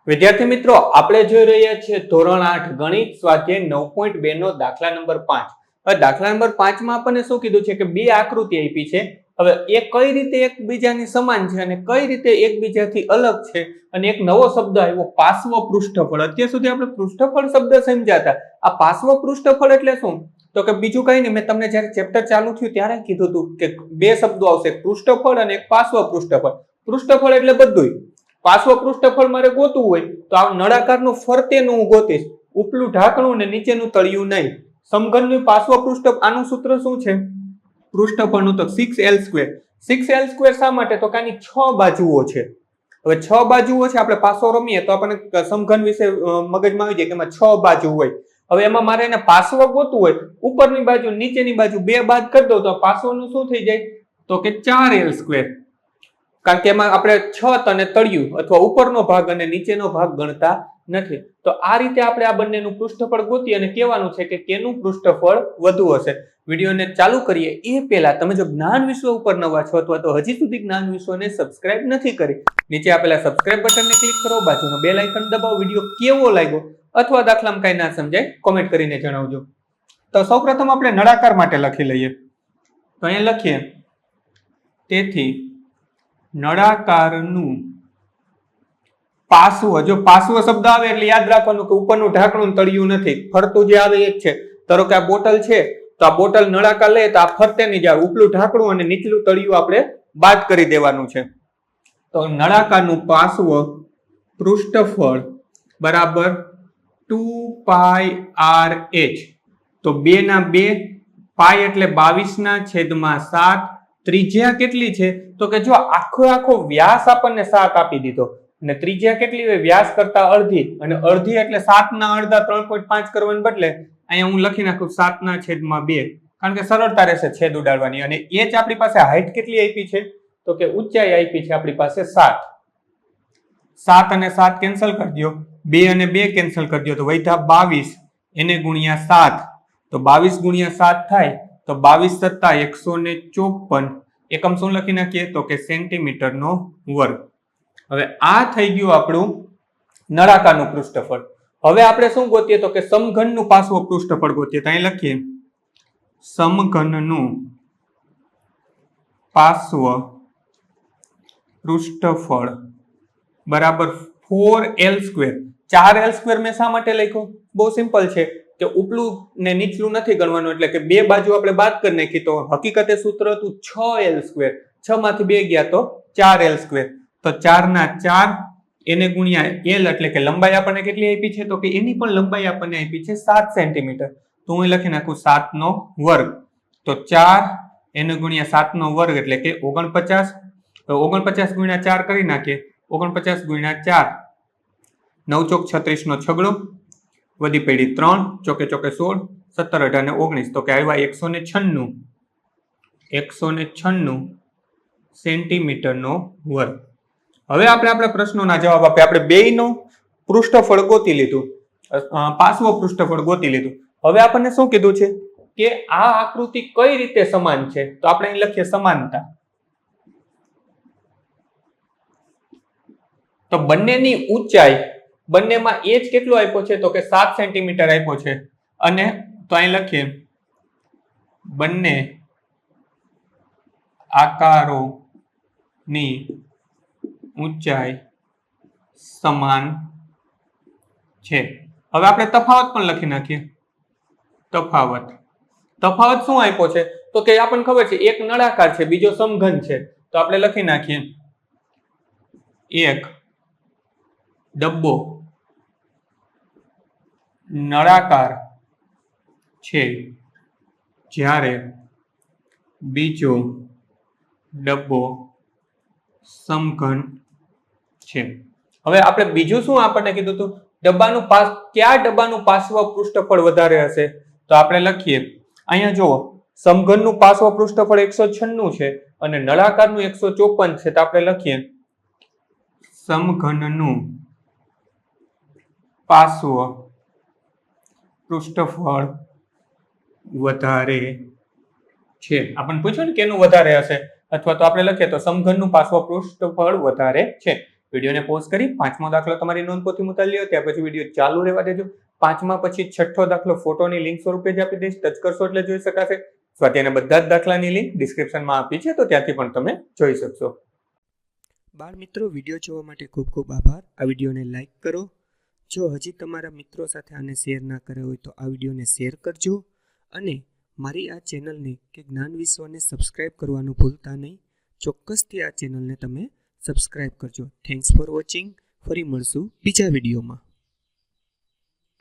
વિદ્યાર્થી મિત્રો, આપણે જોઈ રહ્યા છીએ ધોરણ 8 ગણિત સ્વાધ્યાય 9.2 નો દાખલા નંબર 5. હવે દાખલા નંબર 5 માં આપણને શું કીધું છે કે બે આકૃતિ આપી છે. હવે એ કઈ રીતે એકબીજાની સમાન છે અને કઈ રીતે એકબીજાથી અલગ છે, અને એક નવો શબ્દ આવ્યો પાર્શ્વ પૃષ્ઠફળ. અત્યાર સુધી આપણે પૃષ્ઠફળ શબ્દ સમજ્યા હતા. આ પાર્શ્વ પૃષ્ઠફળ એટલે શું? તો કે બીજું કઈ નહીં, મેં તમને જ્યારે ચેપ્ટર ચાલુ થયું ત્યારે કીધું હતું કે બે શબ્દો આવશે, એક પૃષ્ઠફળ અને એક પાર્શ્વ પૃષ્ઠફળ. પૃષ્ઠફળ એટલે બધું. પાર્શ્વ પૃષ્ઠફળ મારે ગોતવું હોય તો આ નળાકારનું ફરતેનું હું ગોતીશ, ઉપલું ઢાંકણું ને નીચેનું તળિયું નહીં. સમઘનનું પાર્શ્વ પૃષ્ઠ, આનું સૂત્ર શું છે પૃષ્ઠફળનું? તો 6l². 6l² શા માટે? તો કે આની 6 બાજુઓ છે. હવે 6 બાજુઓ છે, આપણે પાસો રમીએ તો આપણને સમઘન વિશે મગજમાં આવી જાય કે એમાં 6 બાજુ હોય. હવે એમાં મારે એને પાર્શ્વ ગોતવું હોય, ઉપરની બાજુ નીચેની બાજુ બે બાદ કરી દઉં તો પાર્શ્વનું શું થઈ જાય? તો કે 4l². કારણ કે એમાં આપણે છત અને તળિયું અથવા ઉપરનો ભાગ અને નીચેનો ભાગ ગણતા નથી. તો આ રીતે આપણે આ બંનેનું પૃષ્ઠફળ ગોતી અને કહેવાનું છે કે કેનું પૃષ્ઠફળ વધુ હશે. વિડીયોને ચાલુ કરીએ એ પહેલા તમે જો જ્ઞાન વિશ્વ ઉપર નવા છો અથવા તો હજી સુધી જ્ઞાન વિશ્વને સબસ્ક્રાઇબ નથી કરી, નીચે આપેલા સબસ્ક્રાઇબ બટનને ક્લિક કરો, બાજુનો બેલ આઇકન દબાવો. વિડીયો કેવો લાગ્યો અથવા દાખલામાં કઈ ના સમજાય કોમેન્ટ કરીને જણાવજો. તો સૌપ્રથમ આપણે નળાકાર માટે લખી લઈએ. તો અહીંયા લખીએ, તેથી નળાકારનું પાર્શ્વ. જો પાર્શ્વ શબ્દ આવે એટલે યાદ રાખવાનું કે ઉપરનું ઢાંકણું તળિયું નથી, ફરતું જે આવે એ જ છે. ધારો કે આ બોટલ છે તો આ બોટલ નળાકાર લે તો આ ફરતેની જાય, ઉપલું ઢાંકણું અને નીચલું તળિયું આપણે બાદ કરી દેવાનું છે. તો નળાકારનું પાર્શ્વ પૃષ્ઠફળ બરાબર 2πrh. તો 2 ના 2, પાઈ એટલે 22/7. ત્રિજ્યા કેટલી છે? તો કે જો આખો વ્યાસ આપણને 7 આપી દીધો અને ત્રિજ્યા કેટલી હોય? વ્યાસ કરતા અડધી, અને અડધી એટલે 7 ના અડધા 3.5 કરવાને બદલે અહીંયા હું લખી નાખું 7/2, કારણ કે સરળતા રહેશે છેદ ઉડાડવાની. અને h આપણી પાસે હાઈટ કેટલી આપી છે? તો કે ઊંચાઈ આપી છે આપણી પાસે 7. 7 અને 7 કેન્સલ કરી દો, 2 અને 2 કેન્સલ કરી દો, તો વધ્યા 22. એને ગુણ્યા 7, તો 22 ગુણ્યા 7 થાય તો 22 + 154. એકમ શું લખી નાખીએ? તો કે સેન્ટીમીટર નો વર્ગ. હવે આ થઈ ગયું આપણું નળાકારનું પૃષ્ઠફળ. હવે આપણે શું ગોતીએ? તો કે સમઘનનું પાર્શ્વ પૃષ્ઠફળ ગોતીએ. તો અહીં લખીએ, સમઘનનું પાર્શ્વ પૃષ્ઠફળ બરાબર 4l². 4l² મેં શા માટે લખ્યું? બહુ સિમ્પલ છે કે ઉપલું ને નીચલું નથી ગણવાનું, એટલે કે બે બાજુ આપણે બાદ કરી નાખી તો હકીકતે સૂત્ર હતું 6l². 6 માંથી 2 ગયા તો 4l². તો 4 ના 4 એને ગુણ્યા l, એટલે કે લંબાઈ આપણને કેટલી આપી છે? તો કે એની પણ લંબાઈ આપણને આપી છે 7 સેન્ટીમીટર. તો હું લખી નાખું 7 નો વર્ગ. તો 4 એને ગુણ્યા 7 નો વર્ગ એટલે કે 49. તો 49 ગુણ્યા 4 કરી નાખીએ, 49 ગુણ્યા 4, 9 ચોક 36 નો છગડો, વધી પડી 3, ચોકે ચોકે 16, 17, 18 ને 19. તો કે આવ્યા 196 સેન્ટીમીટર નો વર્ગ. હવે આપણે આપણા પ્રશ્નોના જવાબ આપીએ. આપણે બેયનો પૃષ્ઠફળ ગોતી લીધું, પાર્શ્વ પૃષ્ઠફળ ગોતી લીધું. હવે આપણને શું કીધું છે કે આ આકૃતિ કઈ રીતે સમાન છે? તો આપણે અહીં લખીએ સમાનતા. તો બંનેની ઊંચાઈ, બંનેમાં h કેટલો આપ્યો છે? તો કે 7 સેન્ટીમીટર આપ્યો છે. અને તો અહીં લખીએ, બંને આકારોની ઊંચાઈ સમાન છે. હવે આપણે તફાવત પણ લખી નાખીએ. તફાવત શું આપ્યો છે? તો કે આપણને ખબર છે એક નળાકાર છે, બીજો સમઘન છે. તો આપણે લખી નાખીએ, એક ડબ્બો નળાકાર છે જ્યારે બીજો ડબ્બો સમઘન છે. હવે આપણે બીજું શું આપણને કીધું હતું? કયા ડબ્બાનું પાર્શ્વ પૃષ્ઠફળ વધારે હશે? તો આપણે લખીએ, અહીંયા જુઓ, સમઘનનું પાર્શ્વ પૃષ્ઠફળ 196 છે અને નળાકારનું 154 છે. તો આપણે લખીએ, સમઘનનું પાર્શ્વ પૃષ્ઠફળ વધારે છે. આપણને પૂછ્યું ને કેનું વધારે હશે? અથવા તો આપણે લખીએ તો સમઘનનું પાર્શ્વપૃષ્ઠફળ વધારે છે. વિડીયોને પોઝ કરી 5મો દાખલો તમારી નોંધપોથીમાં ઉતારી લ્યો, ત્યાર પછી વિડીયો ચાલુ રહેવા દેજો. 5મા પછી 6ઠ્ઠો દાખલો ફોટોની લિંક સ્વરૂપે જ આપી દઈશ, ટચ કરશો એટલે જોઈ શકાશે. સ્વાધ્યાયના બધા જ દાખલાની લિંક ડિસ્ક્રિપ્શનમાં આપી છે, તો ત્યાંથી પણ તમે જોઈ શકશો. બાળ મિત્રો, વિડીયો જોવા માટે ખૂબ ખૂબ આભાર. આ વિડીયોને લાઈક કરો. જો હજી તમારા મિત્રો સાથે આને શેર ના કર્યો હોય તો આ વિડીયોને શેર કરજો અને મારી આ ચેનલને કે જ્ઞાન વિશ્વને સબસ્ક્રાઇબ કરવાનું ભૂલતા નહીં. ચોક્કસથી આ ચેનલને તમે સબસ્ક્રાઇબ કરજો. Thanks for watching. ફરી મળશું બીજા વિડીયોમાં.